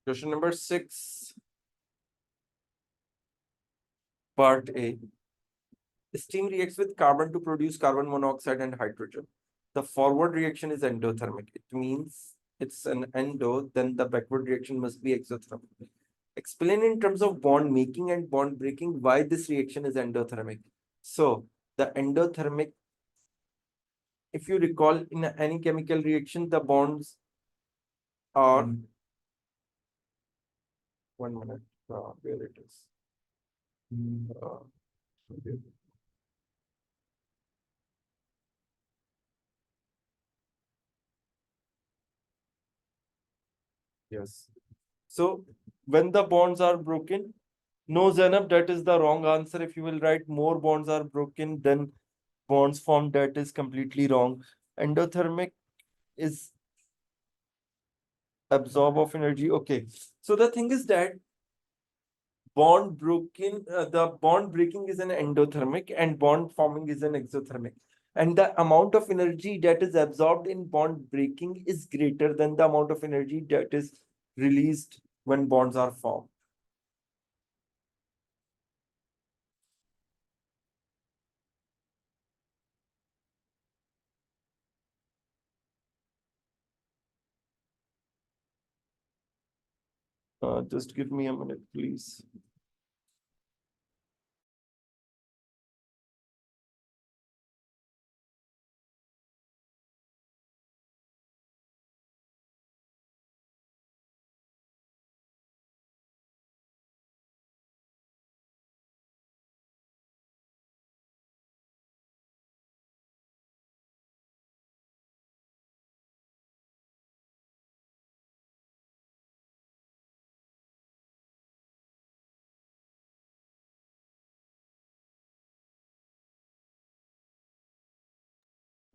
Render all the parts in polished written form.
Question number 6, part A. Steam reacts with carbon to produce carbon monoxide and hydrogen. The forward reaction is endothermic. It means it's an endo, then the backward reaction must be exothermic. Explain in terms of bond making and bond breaking why this reaction is endothermic. So, the endothermic, if you recall, in any chemical reaction, the bonds are, 1 minute, where it is. Okay. Yes. So when the bonds are broken, no, Zainab, that is the wrong answer. If you will write more bonds are broken, then bonds formed, that is completely wrong. Endothermic is absorb of energy. Okay. So the thing is that the bond breaking is an endothermic and bond forming is an exothermic. And the amount of energy that is absorbed in bond breaking is greater than the amount of energy that is released when bonds are formed. Just give me a minute, please.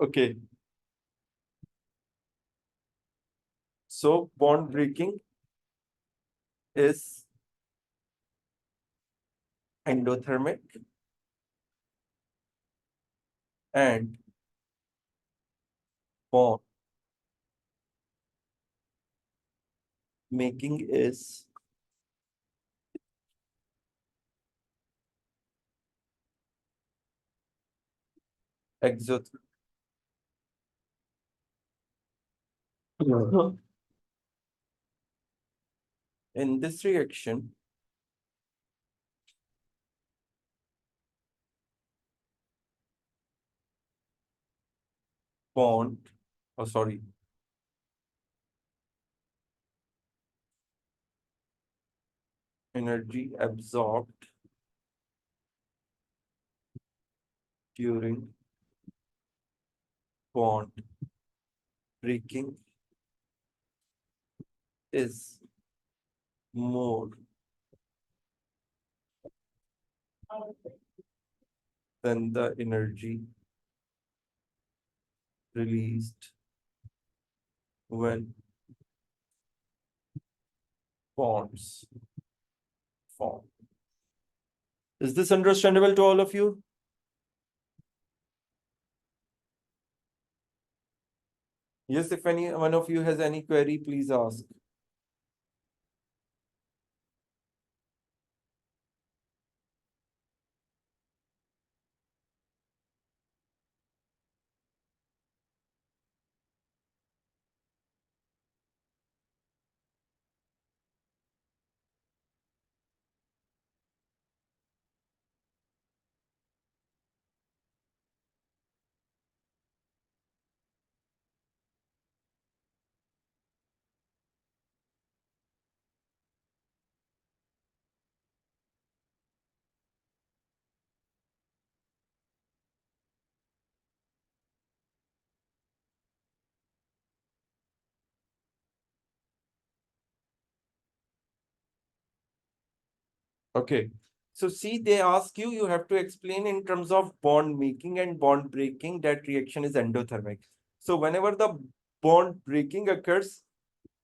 Okay. So bond breaking is endothermic and bond making is exothermic. In this reaction, bond, oh sorry, energy absorbed during bond breaking is more than the energy released when bonds form. Is this understandable to all of you? Yes, if any one of you has any query, please ask. Okay. So see, they ask you, you have to explain in terms of bond making and bond breaking, that reaction is endothermic. So whenever the bond breaking occurs,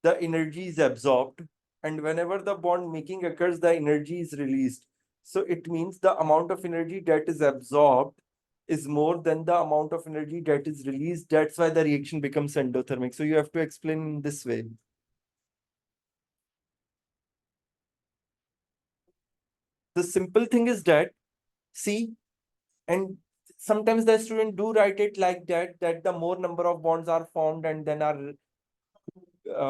the energy is absorbed. And whenever the bond making occurs, the energy is released. So it means the amount of energy that is absorbed is more than the amount of energy that is released. That's why the reaction becomes endothermic. So you have to explain in this way. The simple thing is that, see, and sometimes the student do write it like that, that the more number of bonds are formed and then are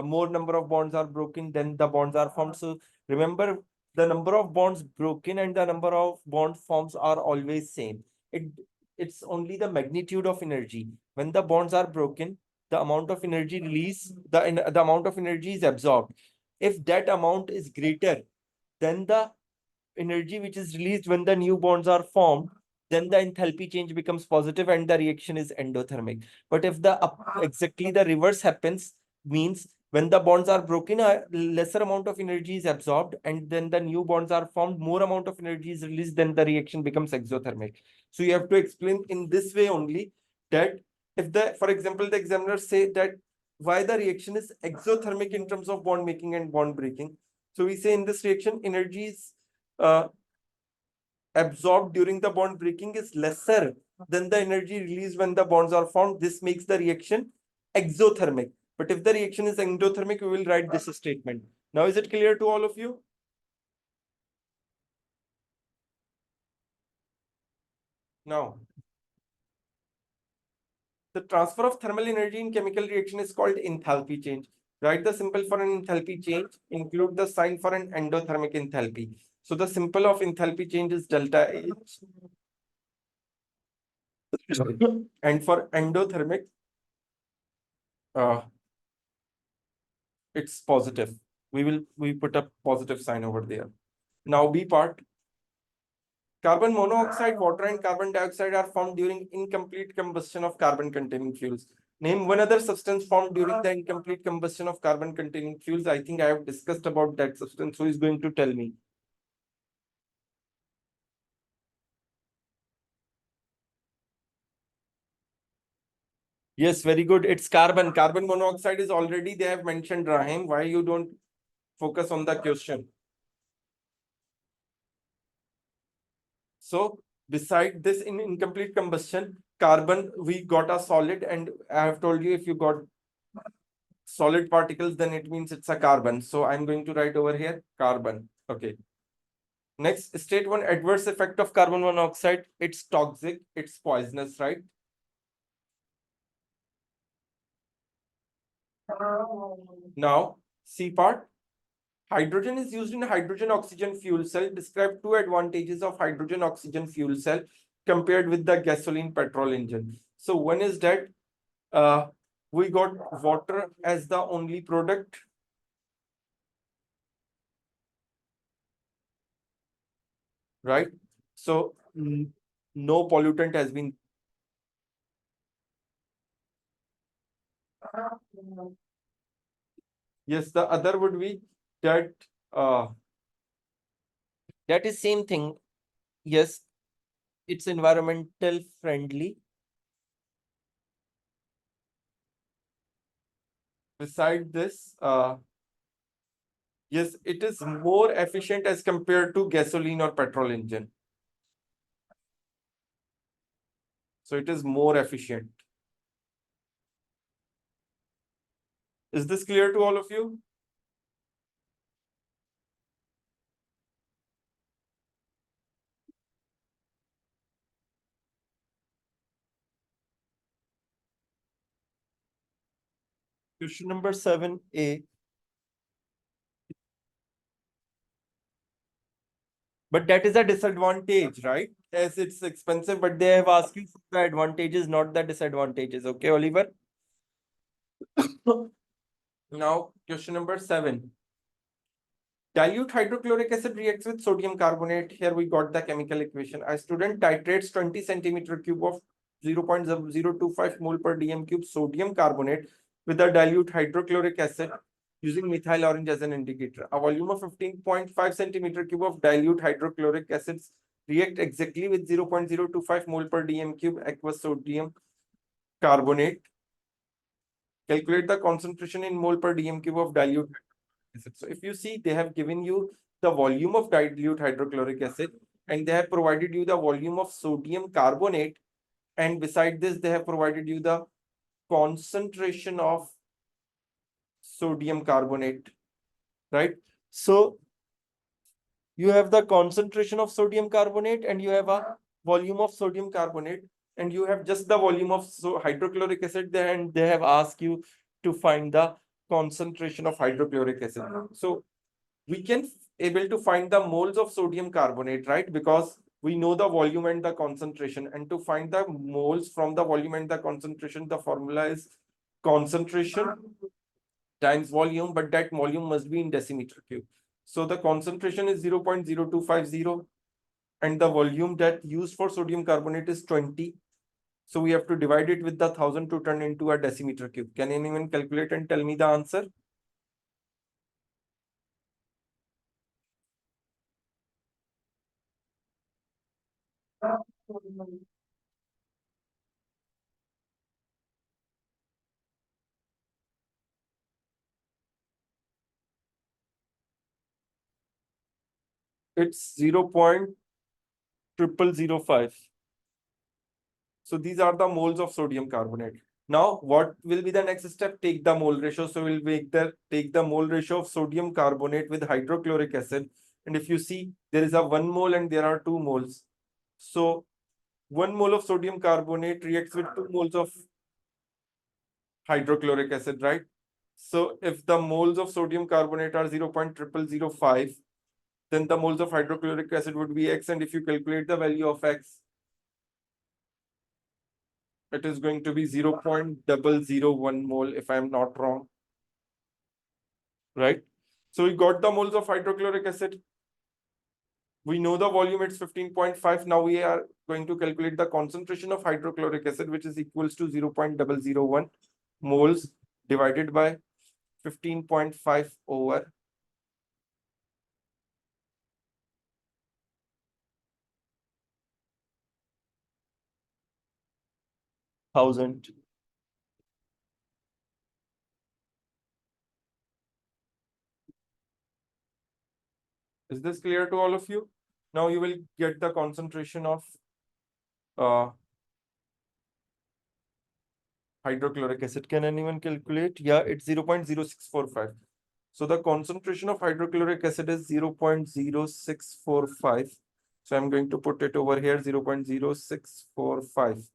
more number of bonds are broken, then the bonds are formed. So remember, the number of bonds broken and the number of bond forms are always same. It it's only the magnitude of energy. When the bonds are broken, the amount of energy released, the amount of energy is absorbed. If that amount is greater than the energy which is released when the new bonds are formed, then the enthalpy change becomes positive and the reaction is endothermic. But if the exactly the reverse happens, means when the bonds are broken, a lesser amount of energy is absorbed and then the new bonds are formed, more amount of energy is released, then the reaction becomes exothermic. So you have to explain in this way only, that if the, for example, the examiners say that why the reaction is exothermic in terms of bond making and bond breaking. So we say in this reaction, energy is uh, absorbed during the bond breaking is lesser than the energy released when the bonds are formed. This makes the reaction exothermic. But if the reaction is endothermic, we will write this statement. Now, is it clear to all of you? Now, the transfer of thermal energy in chemical reaction is called enthalpy change. Write the symbol for an enthalpy change, include the sign for an endothermic enthalpy. So the symbol of enthalpy change is delta H. And for endothermic, uh, it's positive. We put a positive sign over there. Now B part. Carbon monoxide, water, and carbon dioxide are formed during incomplete combustion of carbon containing fuels. Name one other substance formed during the incomplete combustion of carbon containing fuels. I think I have discussed about that substance. Who is going to tell me? Yes, very good. It's carbon. Carbon monoxide is already they have mentioned, Rahim. Why you don't focus on the question? So beside this, in incomplete combustion, carbon, we got a solid, and I have told you if you got solid particles, then it means it's a carbon. So I'm going to write over here carbon. Okay. Next, state one adverse effect of carbon monoxide. It's toxic, it's poisonous, right? Now, C part. Hydrogen is used in hydrogen oxygen fuel cell. Describe two advantages of hydrogen oxygen fuel cell compared with the gasoline petrol engine. So one is that uh, we got water as the only product, right? So no pollutant has been. Yes, the other would be that uh, that is same thing. Yes, it's environmental friendly. Beside this, yes, it is more efficient as compared to gasoline or petrol engine. So it is more efficient. Is this clear to all of you? Question number 7A. But that is a disadvantage, right? As it's expensive, but they have asked you for the advantages, not the disadvantages. Okay, Oliver? Now, question number 7. Dilute hydrochloric acid reacts with sodium carbonate. Here we got the chemical equation. A student titrates 20 centimeter cube of 0.025 mole per dm cube sodium carbonate with a dilute hydrochloric acid using methyl orange as an indicator. A volume of 15.5 centimeter cube of dilute hydrochloric acids react exactly with 0.025 mole per dm cube aqueous sodium carbonate. Calculate the concentration in mole per dm cube of dilute acid. So if you see, they have given you the volume of dilute hydrochloric acid and they have provided you the volume of sodium carbonate. And beside this, they have provided you the concentration of sodium carbonate, right? So You have the concentration of sodium carbonate and you have a volume of sodium carbonate, and you have just the volume of hydrochloric acid there, and they have asked you to find the concentration of hydrochloric acid. So we can able to find the moles of sodium carbonate, right? Because we know the volume and the concentration, and to find the moles from the volume and the concentration, the formula is concentration times volume, but that volume must be in decimeter cube. So the concentration is 0.0250 and the volume that used for sodium carbonate is 20. So we have to divide it with the 1000 to turn into a decimeter cube. Can anyone calculate and tell me the answer? It's 0.0005. So these are the moles of sodium carbonate. Now, what will be the next step? Take the mole ratio. So we'll take the mole ratio of sodium carbonate with hydrochloric acid. And if you see, there is a 1 mole and there are 2 moles. So 1 mole of sodium carbonate reacts with 2 moles of hydrochloric acid, right? So if the moles of sodium carbonate are 0.0005, then the moles of hydrochloric acid would be X. And if you calculate the value of X, it is going to be 0.001 mole, if I'm not wrong, right? So we got the moles of hydrochloric acid. We know the volume, it's 15.5. Now we are going to calculate the concentration of hydrochloric acid, which is equals to 0.001 moles divided by 15.5 over 1000. Is this clear to all of you? Now you will get the concentration of uh, hydrochloric acid. Can anyone calculate? Yeah, it's 0.0645. So the concentration of hydrochloric acid is 0.0645. So I'm going to put it over here, 0.0645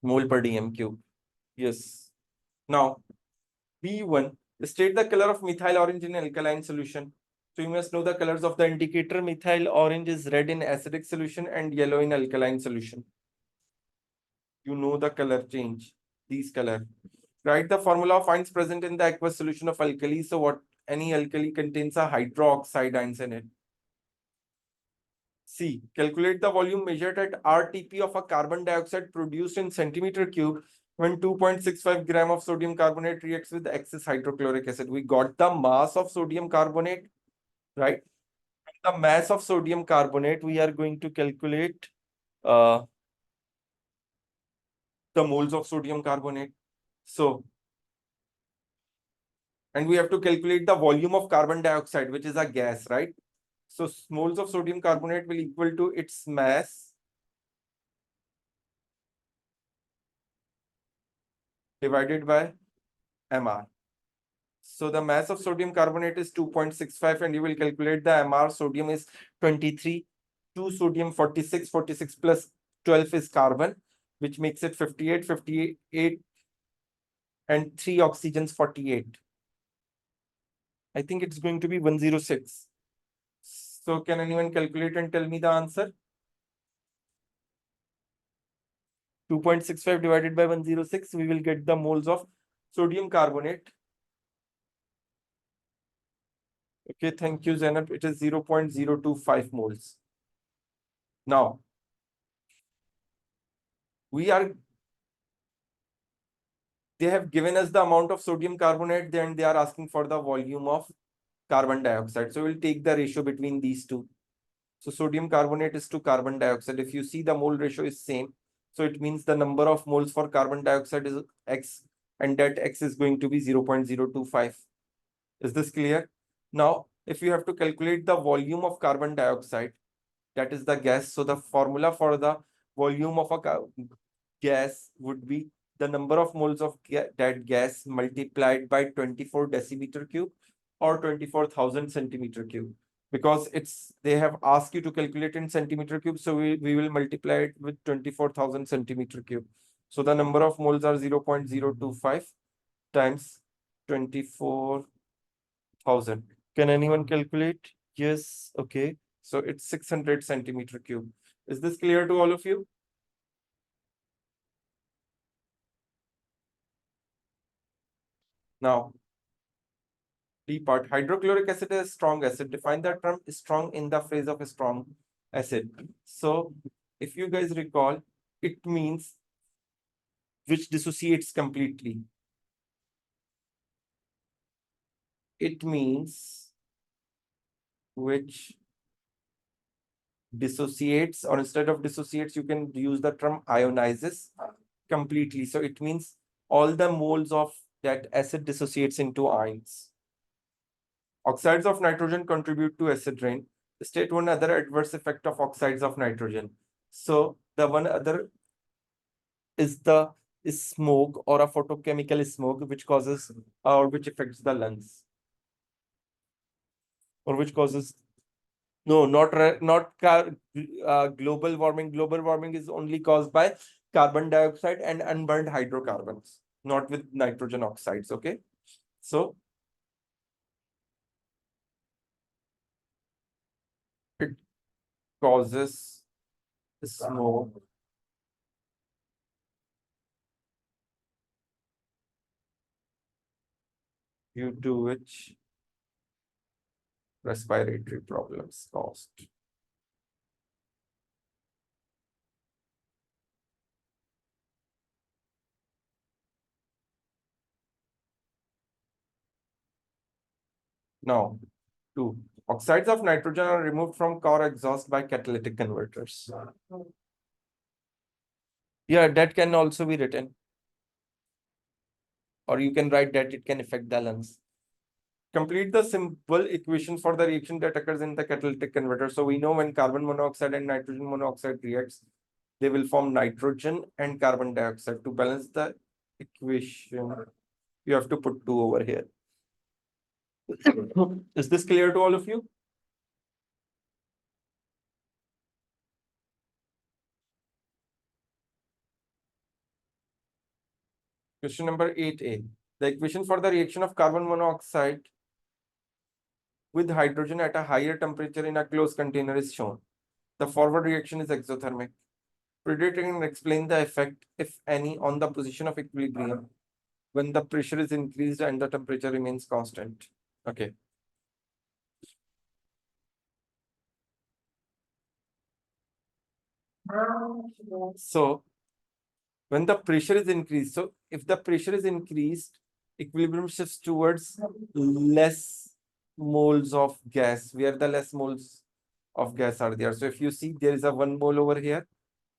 mole per dm cube. Yes. Now, B1, state the color of methyl orange in alkaline solution. So you must know the colors of the indicator. Methyl orange is red in acidic solution and yellow in alkaline solution. You know the color change, these color. Write the formula of ions present in the aqueous solution of alkali. So what any alkali contains a hydroxide ions in it. C. Calculate the volume measured at RTP of a carbon dioxide produced in centimeter cube when 2.65 gram of sodium carbonate reacts with excess hydrochloric acid. We got the mass of sodium carbonate, right? The mass of sodium carbonate, we are going to calculate uh, the moles of sodium carbonate. So, and we have to calculate the volume of carbon dioxide, which is a gas, right? So moles of sodium carbonate will equal to its mass divided by mR. So the mass of sodium carbonate is 2.65 and you will calculate the mR. Sodium is 23, 2 sodium 46, 46 plus 12 is carbon, which makes it 58, 58 and 3 oxygens 48. I think it's going to be 106. So can anyone calculate and tell me the answer? 2.65 divided by 106, we will get the moles of sodium carbonate. Okay, thank you, Zainab. It is 0.025 moles. Now, they have given us the amount of sodium carbonate, then they are asking for the volume of carbon dioxide. So we'll take the ratio between these two. So sodium carbonate is to carbon dioxide. If you see the mole ratio is same, so it means the number of moles for carbon dioxide is X, and that X is going to be 0.025. Is this clear? Now, if you have to calculate the volume of carbon dioxide, that is the gas. So the formula for the volume of a gas would be the number of moles of that gas multiplied by 24 decimeter cube. or 24,000 centimeter cube? Because they have asked you to calculate in centimeter cube, so we will multiply it with 24,000 centimeter cube. So the number of moles are 0.025 times 24,000. Can anyone calculate? Yes, okay. So it's 600 centimeter cube. Is this clear to all of you? Now, D part, hydrochloric acid is a strong acid. Define the term strong in the phrase of a strong acid. So, if you guys recall, it means which dissociates completely. It means which dissociates, or instead of dissociates, you can use the term ionizes completely. So it means all the moles of that acid dissociates into ions. Oxides of nitrogen contribute to acid rain. State one other adverse effect of oxides of nitrogen. So the one other is the smoke, or a photochemical smoke, which causes or which affects the lungs, or which causes no, not global warming. Global warming is only caused by carbon dioxide and unburned hydrocarbons, not with nitrogen oxides. Okay, so it causes smoke due to which respiratory problems caused. Now, two, oxides of nitrogen are removed from car exhaust by catalytic converters. Yeah, that can also be written, or you can write that it can affect the lungs. Complete the simple equation for the reaction that occurs in the catalytic converter. So we know when carbon monoxide and nitrogen monoxide reacts, they will form nitrogen and carbon dioxide. To balance the equation, you have to put 2 over here. Is this clear to all of you? Question number 8a. The equation for the reaction of carbon monoxide with hydrogen at a higher temperature in a closed container is shown. The forward reaction is exothermic. Predict and explain the effect, if any, on the position of equilibrium when the pressure is increased and the temperature remains constant. Okay. So when the pressure is increased, so if the pressure is increased, equilibrium shifts towards less moles of gas, where the less moles of gas are there. So if you see, there is a 1 mole over here,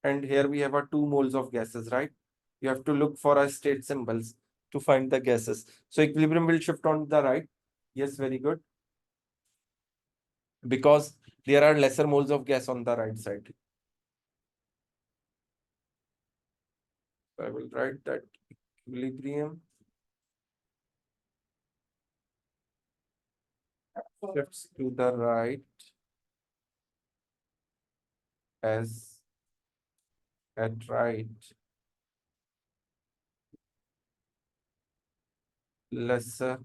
and here we have a 2 moles of gases, right? You have to look for a state symbols to find the gases. So equilibrium will shift on the right. Yes, very good. Because there are lesser moles of gas on the right side. So I will write that equilibrium shifts to the right as at right lesser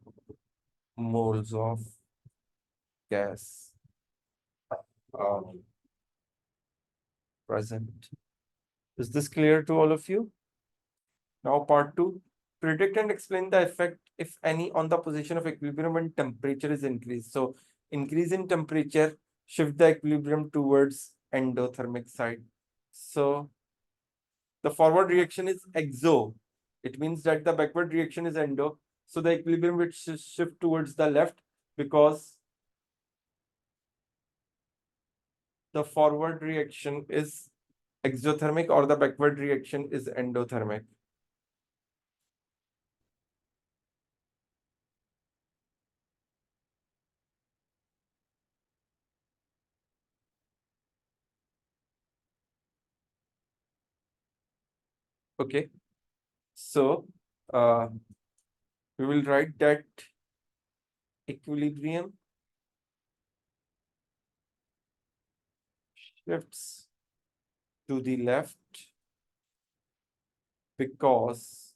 moles of gas are present. Is this clear to all of you? Now part 2. Predict and explain the effect, if any, on the position of equilibrium when temperature is increased. So increase in temperature, shift the equilibrium towards endothermic side. So the forward reaction is exo. It means that the backward reaction is endo. So the equilibrium will shift towards the left, because the forward reaction is exothermic, or the backward reaction is endothermic. Okay. So we will write that equilibrium shifts to the left because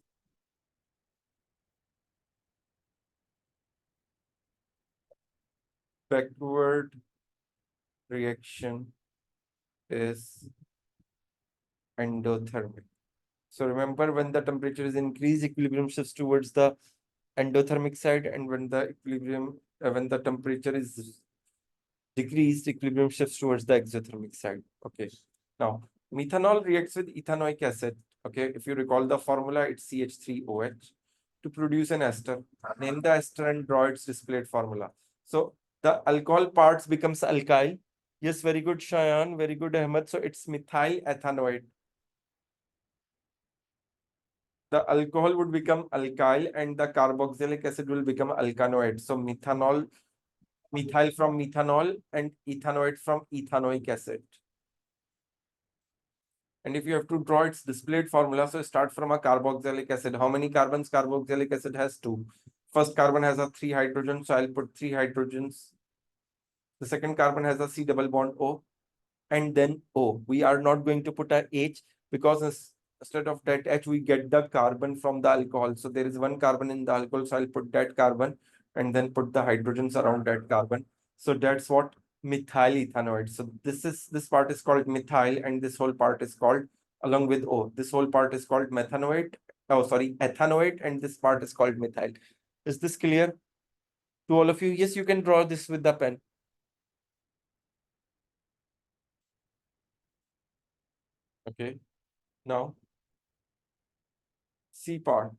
backward reaction is endothermic. So remember, when the temperature is increased, equilibrium shifts towards the endothermic side, and when the temperature is decreased, equilibrium shifts towards the exothermic side. Okay. Now, methanol reacts with ethanoic acid. Okay. If you recall the formula, it's CH3OH to produce an ester. Name the ester and draw its displayed formula. So the alcohol parts becomes alkyl. Yes, very good, Shayan. Very good, Ahmed. So it's methyl ethanoate. The alcohol would become alkyl and the carboxylic acid will become alkanoate. So methyl from methanol and ethanoate from ethanoic acid. And if you have to draw its displayed formula, so start from a carboxylic acid. How many carbons carboxylic acid has? 2. First carbon has a 3 hydrogen, so I'll put 3 hydrogens. The second carbon has a C double bond O, and then O. We are not going to put a H because instead of that H, we get the carbon from the alcohol. So there is one carbon in the alcohol, so I'll put that carbon and then put the hydrogens around that carbon. So that's what methyl ethanoate. So this part is called methyl, and this whole part is called, along with O, this whole part is called methanoate. Oh, sorry, ethanoate, and this part is called methyl. Is this clear to all of you? Yes, you can draw this with the pen. Okay. Now, C part.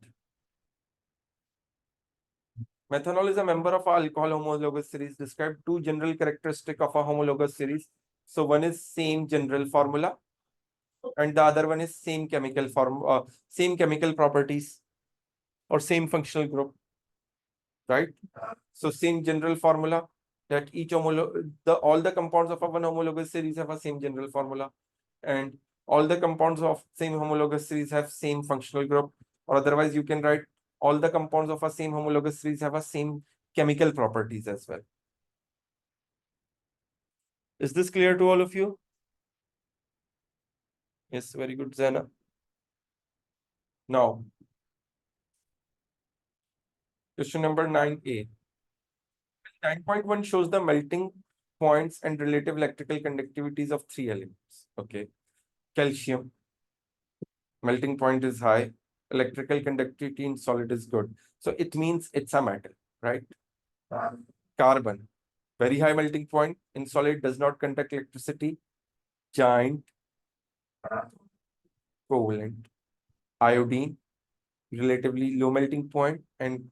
Methanol is a member of our alcohol homologous series. Describe 2 general characteristics of a homologous series. So one is same general formula, and the other one is same chemical properties or same functional group, right? So same general formula, that all the compounds of a one homologous series have a same general formula, and all the compounds of same homologous series have same functional group, or otherwise you can write all the compounds of a same homologous series have a same chemical properties as well. Is this clear to all of you? Yes, very good, Zana. Now, question number 9A. 9.1 shows the melting points and relative electrical conductivities of 3 elements. Okay. Calcium, melting point is high. Electrical conductivity in solid is good. So it means it's a metal, right? Carbon, very high melting point in solid, does not conduct electricity. Giant covalent. Iodine, relatively low melting point and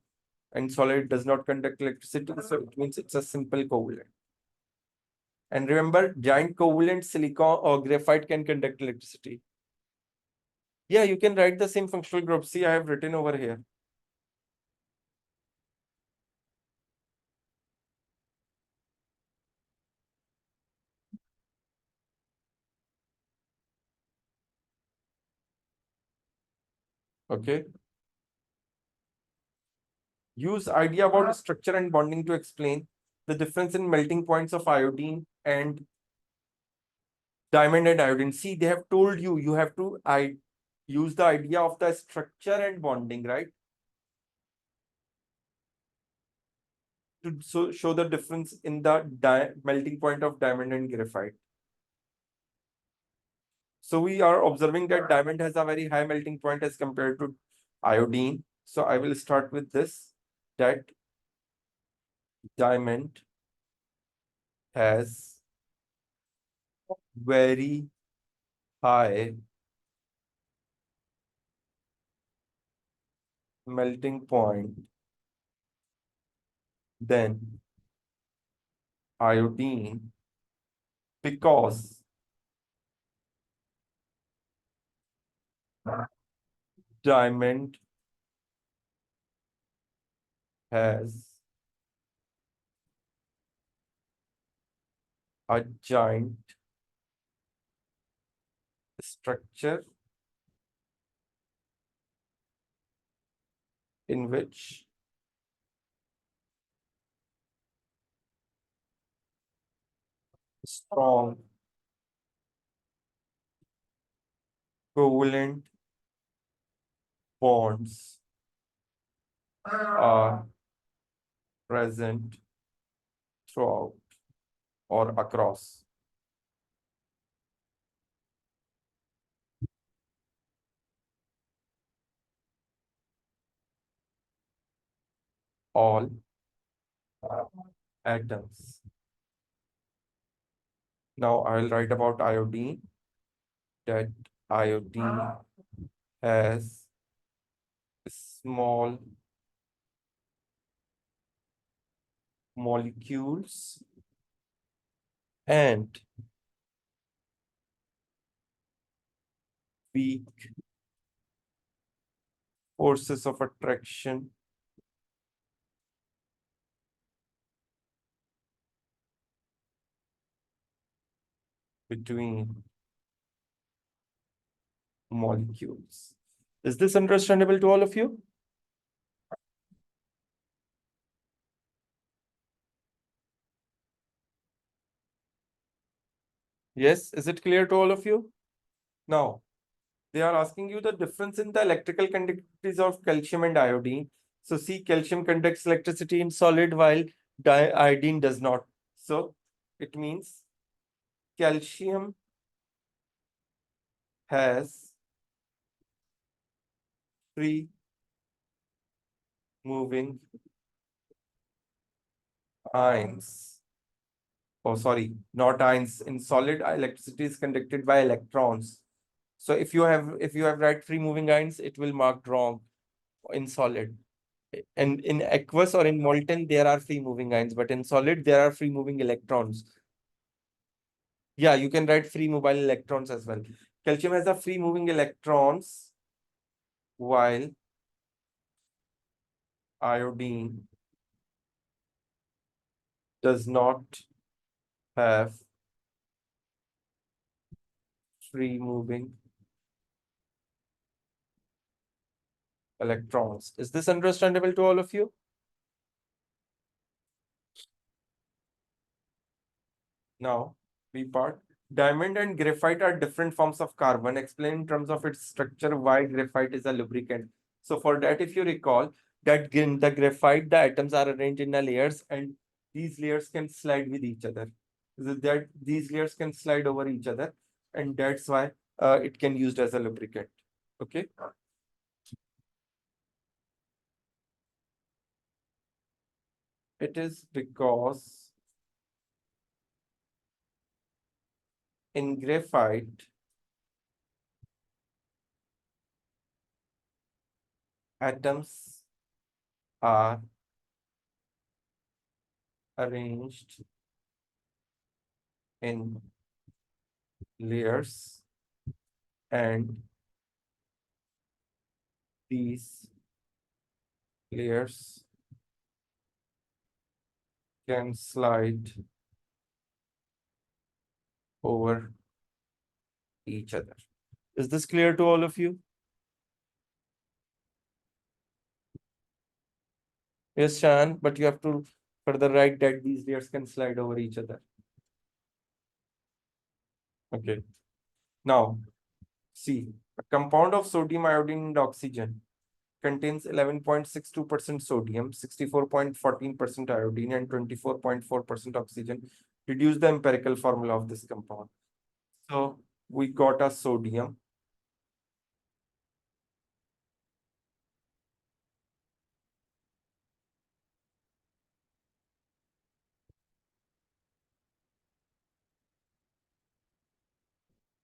solid, does not conduct electricity. So it means it's a simple covalent. And remember, giant covalent silicon or graphite can conduct electricity. Yeah, you can write the same functional group. See, I have written over here. Okay. Use idea about structure and bonding to explain the difference in melting points of iodine and diamond and iodine. See, they have told you, you have to use the idea of the structure and bonding, right? To show the difference in the melting point of diamond and graphite. So we are observing that diamond has a very high melting point as compared to iodine. So I will start with this, that diamond has very high melting point than iodine because diamond has a giant structure in which strong covalent bonds are present throughout or across all atoms. Now I'll write about iodine, that iodine has small molecules and weak forces of attraction between molecules. Is this understandable to all of you? Yes, is it clear to all of you? Now, they are asking you the difference in the electrical conductivities of calcium and iodine. So see, calcium conducts electricity in solid while iodine does not. So it means calcium has free moving ions. Oh, sorry, not ions. In solid, electricity is conducted by electrons. So if you have right free moving ions, it will mark wrong in solid. And in aqueous or in molten, there are free moving ions, but in solid, there are free moving electrons. Yeah, you can write free mobile electrons as well. Calcium has a free moving electrons, while iodine does not have free moving electrons. Is this understandable to all of you? Now, B part. Diamond and graphite are different forms of carbon. Explain in terms of its structure why graphite is a lubricant. So for that, if you recall, that in the graphite, the atoms are arranged in the layers and these layers can slide with each other. That these layers can slide over each other, and that's why it can used as a lubricant. Okay. It is because in graphite, atoms are arranged in layers, and these layers can slide over each other. Is this clear to all of you? Yes, Shan, but you have to further write that these layers can slide over each other. Okay. Now, see, a compound of sodium, iodine, and oxygen contains 11.62% sodium, 64.14% iodine, and 24.4% oxygen. Reduce the empirical formula of this compound. So we got a sodium.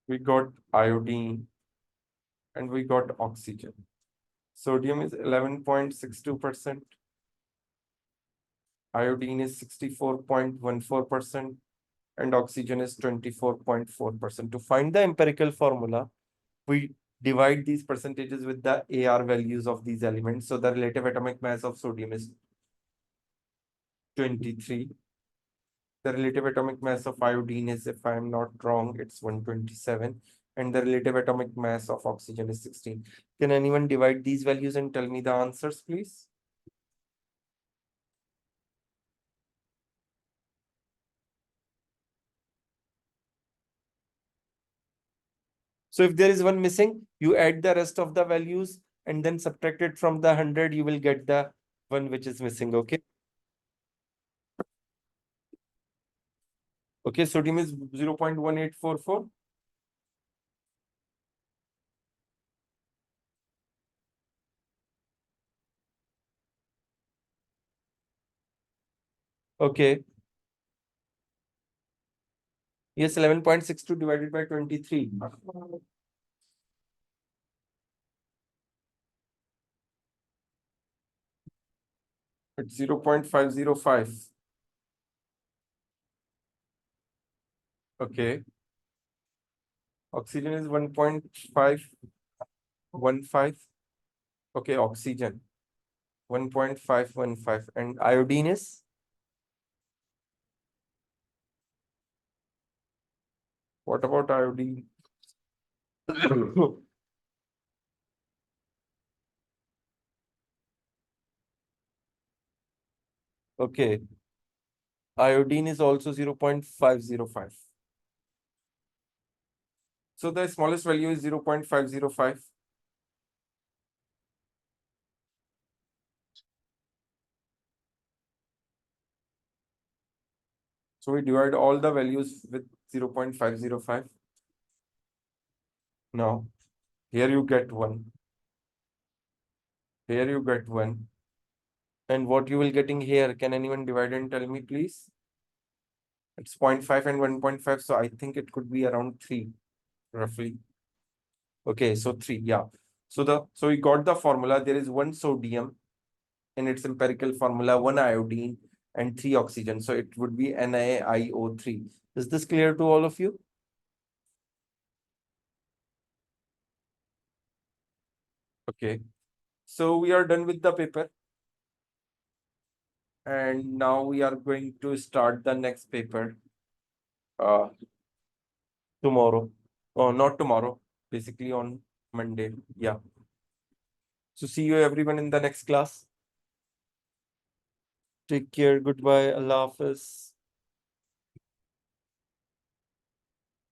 We got iodine, and we got oxygen. Sodium is 11.62%. Iodine is 64.14%. And oxygen is 24.4%. To find the empirical formula, we divide these percentages with the AR values of these elements. So the relative atomic mass of sodium is 23. The relative atomic mass of iodine is, if I'm not wrong, it's 127. And the relative atomic mass of oxygen is 16. Can anyone divide these values and tell me the answers, please? So if there is one missing, you add the rest of the values and then subtract it from the 100, you will get the one which is missing. Okay. Okay, sodium is 0.1844. Okay. Yes, 11.62 divided by 23. It's 0.505. Okay. Oxygen is 1.515. Okay, oxygen 1.515. And iodine is? What about iodine? Okay. Iodine is also 0.505. So the smallest value is 0.505. So we divide all the values with 0.505. Now, here you get 1. Here you get 1. And what you will getting here? Can anyone divide and tell me, please? It's 0.5 and 1.5. So I think it could be around 3, roughly. Okay, so 3, yeah. So we got the formula. There is 1 sodium in its empirical formula, 1 iodine, and 3 oxygen. So it would be NaIO3. Is this clear to all of you? Okay. So we are done with the paper. And now we are going to start the next paper uh, tomorrow. Oh, not tomorrow, basically on Monday. Yeah. So see you everyone in the next class. Take care. Goodbye. Allah Hafiz.